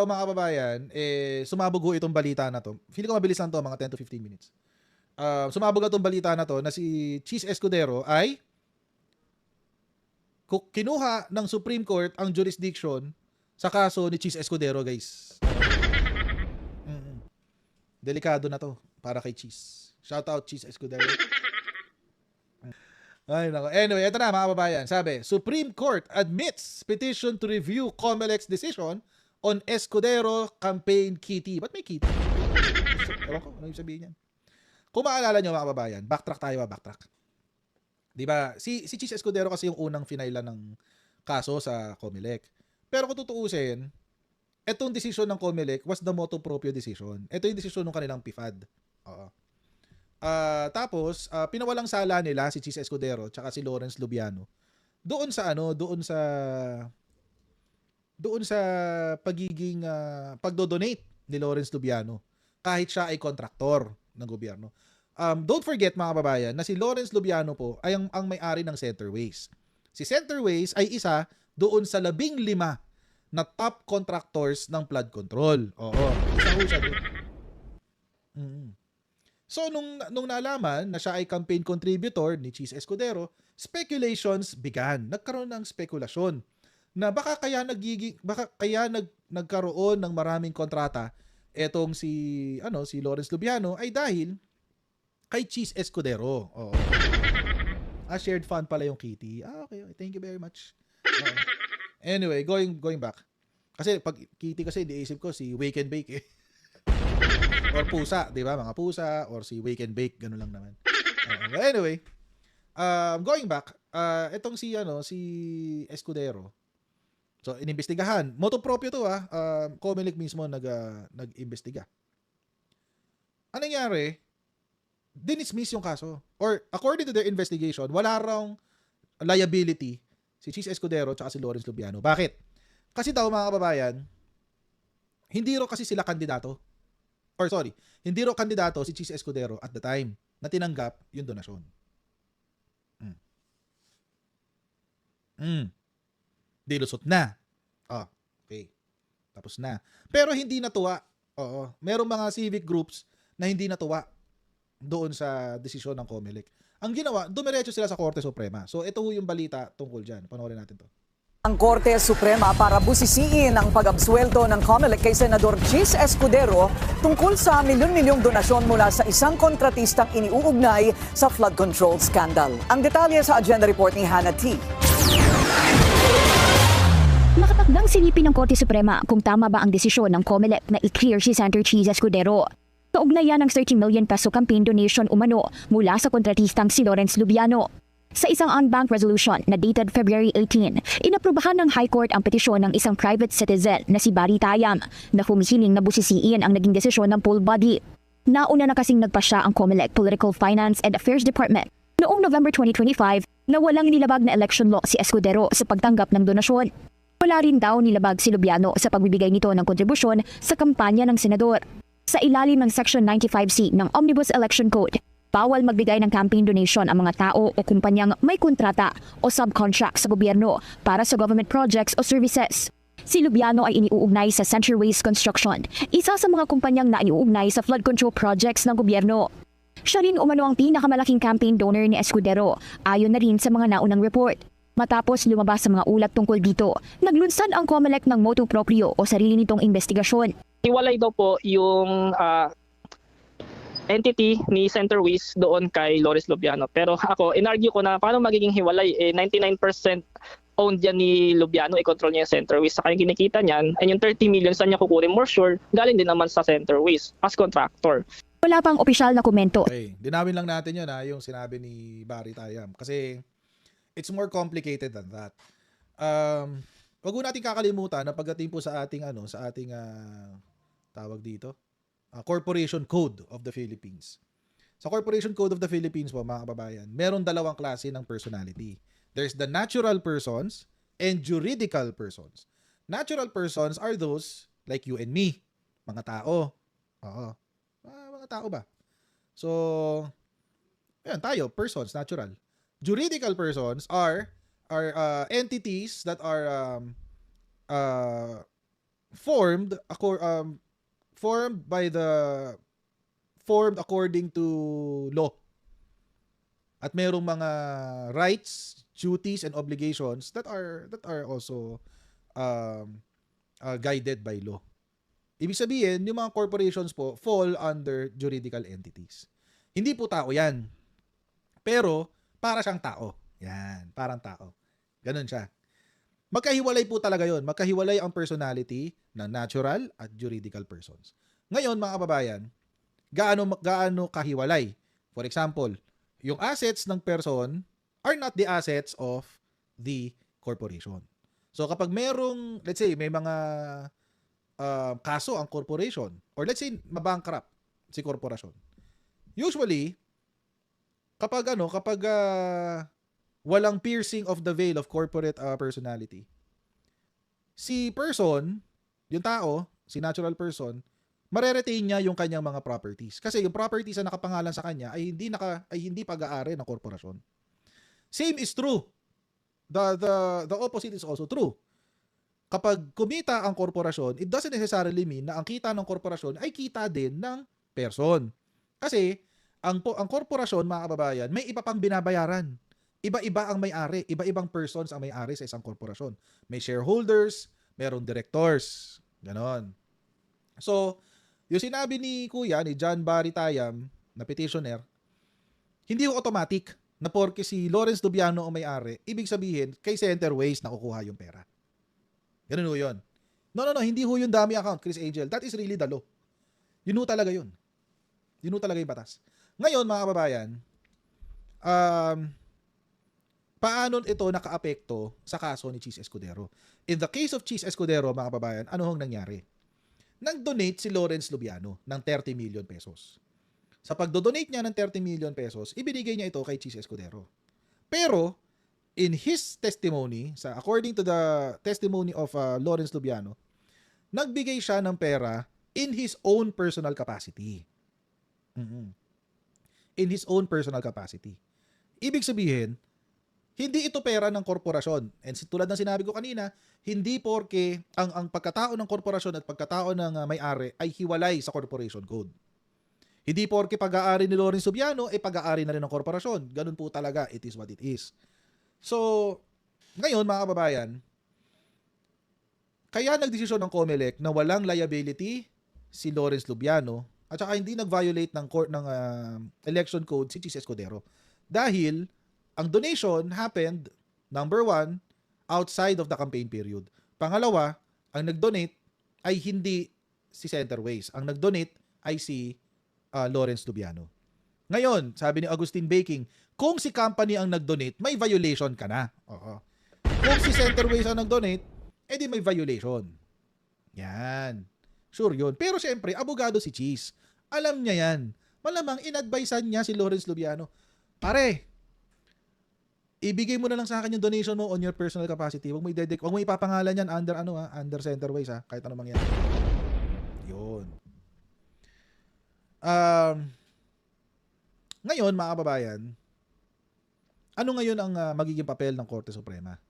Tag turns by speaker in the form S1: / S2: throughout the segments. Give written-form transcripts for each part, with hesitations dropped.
S1: mga kababayan, sumabog ho itong balita na to. Feeling ko mabilis lang to, mga 10 to 15 minutes. Sumabog na itong balita na to na si Cheese Escudero ay kinuha ng Supreme Court ang jurisdiction sa kaso ni Cheese Escudero, guys. Delikado na to para kay Cheese. Shout out Cheese Escudero. Ay, nako. Anyway, ito na mga kababayan. Sabi, Supreme Court admits petition to review COMELEC's decision on Escudero campaign kitty. Ba't may kitty? Ewan ko, ano yung sabihin yan? Kung maalala nyo mga kababayan, backtrack tayo, backtrack. Diba? Si Cheese Escudero kasi yung unang finaila ng kaso sa COMELEC. Pero kung tutuusin, etong decision ng COMELEC was the motu proprio decision. Ito yung decision ng kanilang PIFAD. Oo. Tapos, pinawalang sala nila si Cheese Escudero tsaka si Lawrence Lubiano doon sa pagiging pagdodonate ni Lawrence Lubiano kahit siya ay kontraktor ng gobyerno. Don't forget mga kababayan na si Lawrence Lubiano po ay ang may-ari ng Centerways. Si Centerways ay isa doon sa 15 na top contractors ng flood control. Oo, isa ho siya doon. So, nung nalaman na siya ay campaign contributor ni Cheese Escudero, speculations began. Nagkaroon ng spekulasyon na baka kaya nagkaroon ng maraming kontrata etong si Lawrence Lubiano ay dahil kay Cheese Escudero. Oo. Shared fund pala yung kitty. Okay. Thank you very much. Anyway, going back. Kasi pag kitty kasi diisip ko si Wake and Bake eh. Or pusa, di ba? Mga pusa, or si Wake and Bake, gano'n lang naman. Anyway, going back, itong si Escudero. So, inimbestigahan. Motu proprio to COMELEC mismo nag-imbestiga. Anong nangyari? Dinismiss yung kaso. Or, according to their investigation, wala raw liability si Cheese Escudero at si Lawrence Lubiano. Bakit? Kasi daw mga kababayan, hindi raw kasi sila kandidato. Hindi raw kandidato si Cheese Escudero at the time na tinanggap yung donasyon. Dilusot na. Okay. Tapos na. Pero hindi natuwa. Oo. Merong mga civic groups na hindi natuwa doon sa desisyon ng COMELEC. Ang ginawa, dumiretso sila sa Korte Suprema. So, ito yung balita tungkol dyan. Panoorin natin to.
S2: Ang Korte Suprema para busisiin ang pag-absuelto ng COMELEC kay Senador Cheese Escudero tungkol sa milyon-milyong donasyon mula sa isang kontratistang iniuugnay sa flood control scandal. Ang detalye sa agenda report ni Hannah T.
S3: Nakatakdang silipin ng Korte Suprema kung tama ba ang desisyon ng COMELEC na i-clear si Senator Cheese Escudero. Kaugnayan ng 30 million peso campaign donation umano mula sa kontratistang si Lawrence Lubiano. Sa isang on-bank resolution na dated February 18, inaprubahan ng High Court ang petisyon ng isang private citizen na si Barry Tayam na humihiling na busisiin ang naging desisyon ng poll body. Nauna na kasing nagpasya ang COMELEC Political Finance and Affairs Department noong November 2025 na walang nilabag na election law si Escudero sa pagtanggap ng donasyon. Wala rin daw nilabag si Lubiano sa pagbibigay nito ng kontribusyon sa kampanya ng senador. Sa ilalim ng Section 95C ng Omnibus Election Code, bawal magbigay ng campaign donation ang mga tao o kumpanyang may kontrata o subcontract sa gobyerno para sa government projects o services. Si Lubiano ay iniuugnay sa Centerways Construction, isa sa mga kumpanyang naiuugnay sa flood control projects ng gobyerno. Siya rin umano ang pinakamalaking campaign donor ni Escudero, ayon na rin sa mga naunang report. Matapos lumabas sa mga ulat tungkol dito, naglunsad ang COMELEC ng motu proprio o sarili nitong investigasyon.
S4: Hiwalay daw po yung entity ni Centerways doon kay Lawrence Lubiano. Pero ako, inargue ko na paano magiging hiwalay? 99% owned yan ni Lubiano, i-control niya yung Centerways. Saka yung kinikita niyan, and yung 30 million saan niya kukunin, more sure, galing din naman sa Centerways as contractor.
S3: Wala pang opisyal na komento.
S1: Okay, dinawin lang natin yun yung sinabi ni Barry Tayam. Kasi it's more complicated than that. Wag mo natin kakalimutan na pagdating po sa ating tawag dito, Corporation Code of the Philippines. Sa Corporation Code of the Philippines po, mga kababayan, meron dalawang klase ng personality. There's the natural persons and juridical persons. Natural persons are those like you and me, mga tao. Oo. Mga tao ba? So, ayan, tayo, persons, natural. Juridical persons are entities that are formed formed according to law. At mayroong mga rights, duties, and obligations that are also guided by law. Ibig sabihin, yung mga corporations po fall under juridical entities. Hindi po tao yan. Pero, para siyang tao. Yan, parang tao. Ganun siya. Magkahiwalay po talaga yon. Magkahiwalay ang personality ng natural at juridical persons. Ngayon, mga kababayan, gaano kahiwalay? For example, yung assets ng person are not the assets of the corporation. So kapag merong, let's say, may mga kaso ang corporation, or let's say, mabankrupt si corporation. Usually, kapag walang piercing of the veil of corporate personality, si person, yung tao, si natural person, mareretain niya yung kanyang mga properties. Kasi yung properties na nakapangalan sa kanya ay hindi pag-aari ng korporasyon. Same is true. The opposite is also true. Kapag kumita ang korporasyon, it doesn't necessarily mean na ang kita ng korporasyon ay kita din ng person. Kasi ang korporasyon, mga kababayan, may iba pang binabayaran. Iba-iba ang may-ari, iba-ibang persons ang may-ari sa isang korporasyon. May shareholders, merong directors, ganon. So, yung sinabi ni John Barry Tayam, na petitioner, hindi yung automatic na porke si Lawrence Lubiano ang may-ari, ibig sabihin, kay Centerways nakukuha yung pera. Ganun ho yun. No, hindi ho yung dummy account, Chris Angel. That is really the law. Yun ho talaga yun. Yun ho talaga yung batas. Ngayon, mga kababayan, paano ito nakaapekto sa kaso ni Cheese Escudero? In the case of Cheese Escudero, mga kababayan, ano hong nangyari? Nag-donate si Lawrence Lubiano ng 30 million pesos. Sa pagdo-donate niya ng 30 million pesos, ibinigay niya ito kay Cheese Escudero. Pero, in his testimony, according to the testimony of Lawrence Lubiano, nagbigay siya ng pera in his own personal capacity. In his own personal capacity. Ibig sabihin, hindi ito pera ng korporasyon. And tulad ng sinabi ko kanina, hindi porke ang pagkatao ng korporasyon at pagkatao ng may-ari ay hiwalay sa corporation code. Hindi porke pag-aari ni Lawrence Lubiano ay pag-aari na rin ng korporasyon. Ganun po talaga, it is what it is. So, ngayon mga kababayan, kaya nagdesisyon ng COMELEC na walang liability si Lawrence Lubiano at saka hindi nag-violate ng election code si Cheese Escudero. Dahil ang donation happened, number 1, outside of the campaign period. Pangalawa, ang nag-donate ay hindi si Centerways. Ang nag-donate ay si Lawrence Lubiano. Ngayon, sabi ni Agustin Baking, kung si company ang nag-donate, may violation ka na. Oo. Kung si Centerways ang nag-donate, edi may violation. Yan. Sure yun. Pero syempre, abogado si Cheese. Alam niya yan. Malamang in-advisean niya si Lawrence Lubiano. Pare, ibigay mo na lang sa akin yung donation mo on your personal capacity. Huwag mo ipapangalan yan under Centerways kahit ano mangyari. Yun. Ngayon, mga kababayan, ano ngayon ang magiging papel ng Korte Suprema?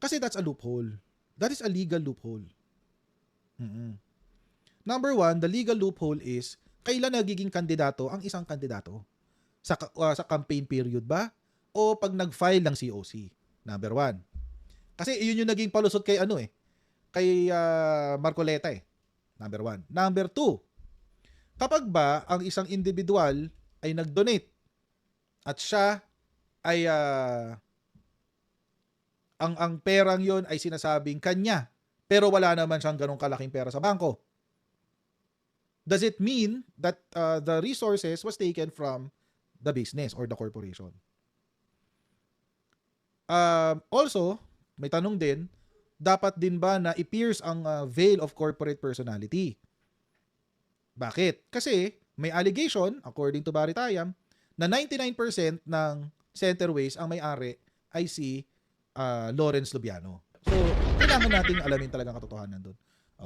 S1: Kasi that's a loophole. That is a legal loophole. Number 1, the legal loophole is kailan nagiging kandidato ang isang kandidato? Sa campaign period ba? O pag nag-file ng COC. Number 1. Kasi yun yung naging palusot kay kay Marcoleta Number 1. Number 2. Kapag ba ang isang individual ay nag-donate at siya ay ang perang yon ay sinasabing kanya pero wala naman siyang ganong kalaking pera sa bangko. Does it mean that the resources was taken from the business or the corporation? Also, may tanong din, dapat din ba na i-pierce ang veil of corporate personality? Bakit? Kasi may allegation, according to Barry Tayam, na 99% ng Centerways ang may-ari ay si Lawrence Lubiano. So, kailangan nating alamin talagang katotohanan doon.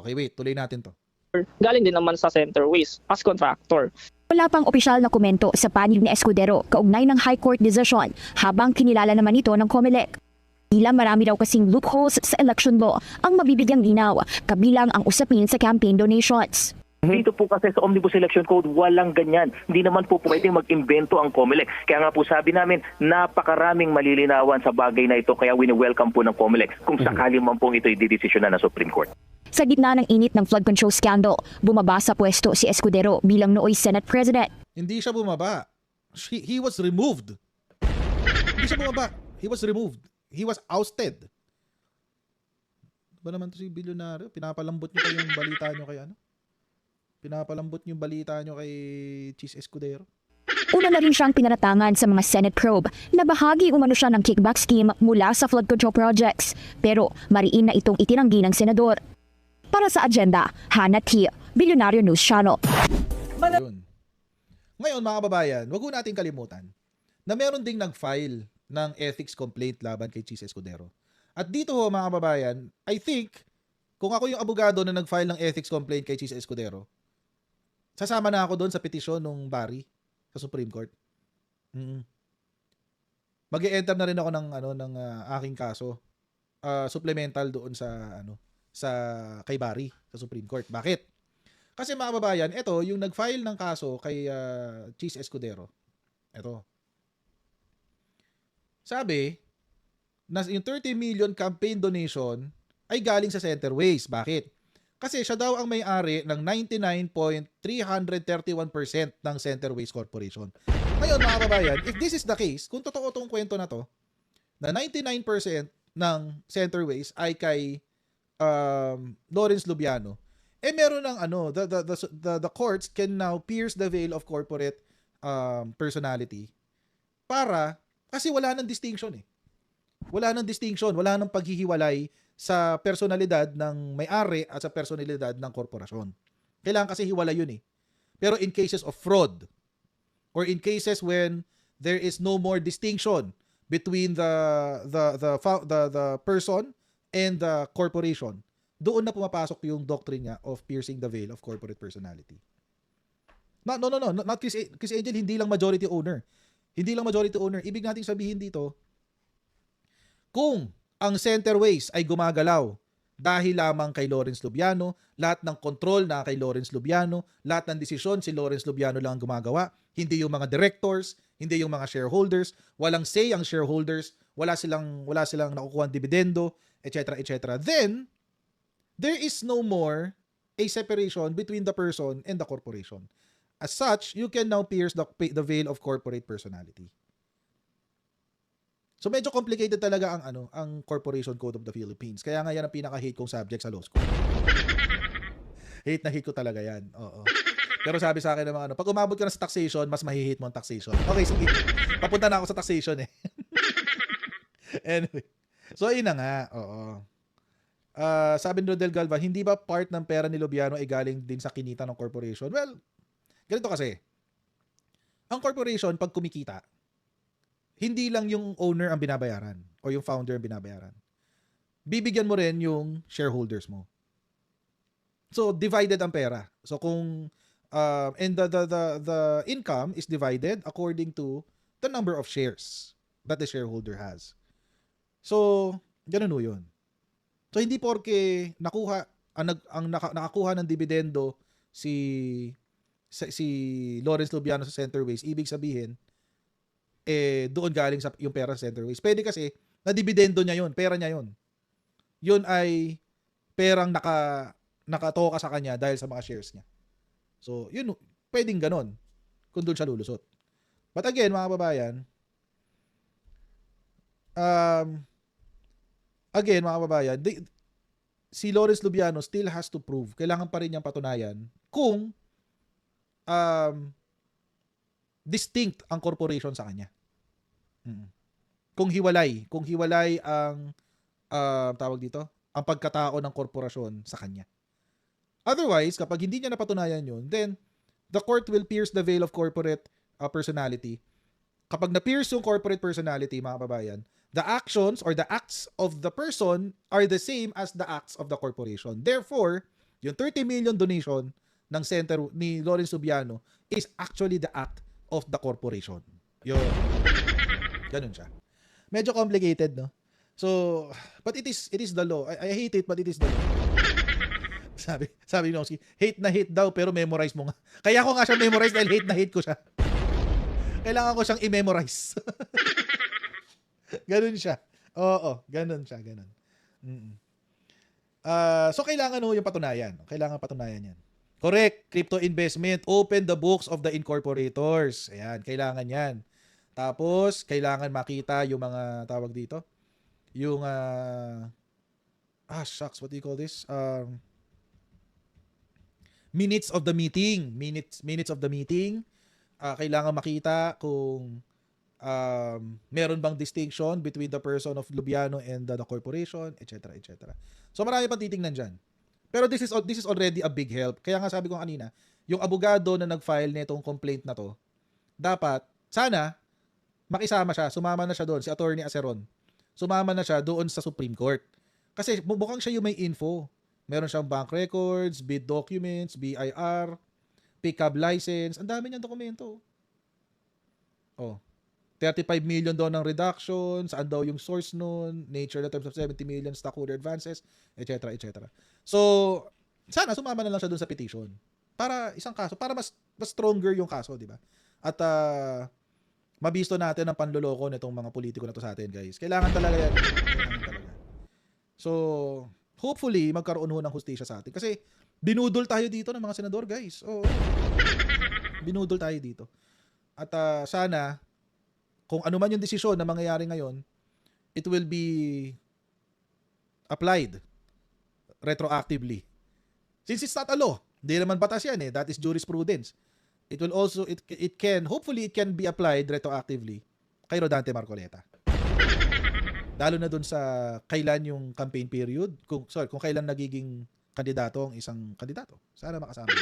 S1: Okay, wait, tuloy natin to.
S4: Galing din naman sa Centerways as contractor.
S3: Wala pang opisyal na komento sa panig ni Escudero kaugnay ng High Court decision habang kinilala naman ito ng COMELEC. Tila marami daw kasing loopholes sa election law ang mabibigyang linaw, kabilang ang usapin sa campaign donations.
S5: Dito po kasi sa Omnibus Election Code, walang ganyan. Hindi naman po pwedeng mag-imbento ang COMELEC. Kaya nga po sabi namin, napakaraming malilinawan sa bagay na ito. Kaya wini-welcome po ng COMELEC kung sakali man pong ito i-desisyonan ng Supreme Court.
S3: Sa gitna ng init ng flood control scandal, bumaba sa pwesto si Escudero bilang nooy Senate President.
S1: Hindi siya bumaba. He was removed. Hindi siya bumaba. He was removed. He was ousted. Ba naman to si bilyonaryo? Pinapalambot niyo pa yung balita niyo kay ano? Pinapalambot niyo yung balita niyo kay Cheese Escudero?
S3: Una na rin siyang pinaratangan sa mga Senate probe na bahagi umano siya ng kickback scheme mula sa flood control projects. Pero mariin na itong itinanggi ng senador. Para sa agenda, Hannah T., Bilyonaryo News Channel.
S1: Yun. Ngayon mga kababayan, wag ho natin kalimutan na meron ding nag-file ng ethics complaint laban kay Cheese Escudero. At dito ho mga kababayan, I think, kung ako yung abogado na nag-file ng ethics complaint kay Cheese Escudero, sasama na ako doon sa petisyon ng Bari sa Supreme Court. Mag-e-enter na rin ako ng aking kaso, supplemental doon sa kay Bari sa Supreme Court. Bakit? Kasi mga kababayan, ito yung nag-file ng kaso kay Cheese Escudero. Ito. Sabi na yung 30 million campaign donation ay galing sa Centerways. Bakit? Kasi siya daw ang may-ari ng 99.331% ng Centerways Corporation. Ngayon mga kababayan, if this is the case, kung totoo tong kwento na to, na 99% ng Centerways ay kay Lawrence Lubiano, meron ng the courts can now pierce the veil of corporate personality kasi wala nang distinction eh. Wala nang distinction, wala nang paghihiwalay sa personalidad ng may-ari at sa personalidad ng korporasyon. Kailangan kasi hiwalay yun eh. Pero in cases of fraud or in cases when there is no more distinction between the person and the corporation, doon na pumapasok yung doctrine niya of piercing the veil of corporate personality. No, not Chris Angel, hindi lang majority owner. Hindi lang majority owner. Ibig nating sabihin dito, kung ang Centerways ay gumagalaw dahil lamang kay Lawrence Lubiano, lahat ng control na kay Lawrence Lubiano, lahat ng desisyon si Lawrence Lubiano lang ang gumagawa, hindi yung mga directors, hindi yung mga shareholders, walang say ang shareholders, wala silang nakukuha ng dividendo, etc., etc. Then there is no more a separation between the person and the corporation. As such, you can now pierce the veil of corporate personality. So medyo complicated talaga ang Corporation Code of the Philippines. Kaya nga yan ang pinaka-hate kong subject sa law school. Hate na hate ko talaga yan. Oo. Pero sabi sa akin ng mga pag umabot ka na sa taxation, mas mahihate mo ang taxation. Okay, sige. Papunta na ako sa taxation eh. Anyway. So ayun na nga. Oo. Sabi ni Rodel Galvan, hindi ba part ng pera ni Lubiano ay galing din sa kinita ng corporation? Well, ganito kasi. Ang corporation, pag kumikita, hindi lang yung owner ang binabayaran o yung founder ang binabayaran. Bibigyan mo rin yung shareholders mo. So, divided ang pera. So, kung and the income is divided according to the number of shares that the shareholder has. So, ganun ho yun. So, hindi porke nakakuha ng dividendo si Lawrence Lubiano sa Centerways, ibig sabihin, doon galing sa yung pera sa Centerways. Pwede kasi, na-dividendo niya yun, pera niya yun. Yun ay perang nakatoka sa kanya dahil sa mga shares niya. So, yun, pwedeng ganon kung doon siya lulusot. But again, mga kababayan, si Lawrence Lubiano still has to prove, kailangan pa rin niyang patunayan kung distinct ang corporation sa kanya. Kung hiwalay ang tawag dito, ang pagkatao ng korporasyon sa kanya. Otherwise, kapag hindi niya napatunayan yun, then the court will pierce the veil of corporate personality. Kapag na-pierce yung corporate personality, mga kababayan, the actions or the acts of the person are the same as the acts of the corporation. Therefore, yung 30 million donation ng center ni Lawrence Lubiano is actually the act of the corporation. Yun. Ganun siya. Medyo complicated, no? So, but it is the law. I hate it, but it is the law. Sabi ni Nosky, hate na hate daw pero memorize mo nga. Kaya ko nga siya memorize dahil hate na hate ko siya. Kailangan ko siyang i-memorize. Ganun siya. Oo, ganun siya, ganun. So kailangan yung patunayan. Kailangan patunayan yan. Correct. Crypto investment. Open the books of the incorporators. Ayan, kailangan yan. Tapos, kailangan makita yung mga tawag dito. Yung, shucks, what do you call this? Minutes of the meeting. Minutes of the meeting. Kailangan makita kung meron bang distinction between the person of Lubiano and the corporation, etc., etc. So marami pang titingnan dyan. Pero this is already a big help. Kaya nga sabi ko kanina, yung abogado na nag-file nitong complaint na to, dapat, sana, makisama siya, sumama na siya doon, si Attorney Aceron. Sumama na siya doon sa Supreme Court. Kasi mukhang siya yung may info. Meron siyang bank records, bid documents, BIR, pickup license. Ang dami niyang dokumento. 35 million daw ng reduction, saan daw yung source nun, nature na terms of 70 million stockholder advances, etc., etc. So, sana sumama na lang siya doon sa petition. Para isang kaso, para mas stronger yung kaso, di ba? At mabisto natin ang panloloko nitong mga politiko na to sa atin, guys. Kailangan talaga yan. Kailangan talaga. So, hopefully, magkaroon ng hustisya sa atin. Kasi, binudol tayo dito ng mga senador, guys. Oo. Binudol tayo dito. At sana, kung ano man yung desisyon na mangyayari ngayon, it will be applied retroactively. Since it's not a law, hindi naman batas yan eh. That is jurisprudence. It will also, hopefully it can be applied retroactively kay Rodante Marcoleta. Lalo na dun sa kailan yung campaign period, kung kailan nagiging kandidato ang isang kandidato. Sana makasama.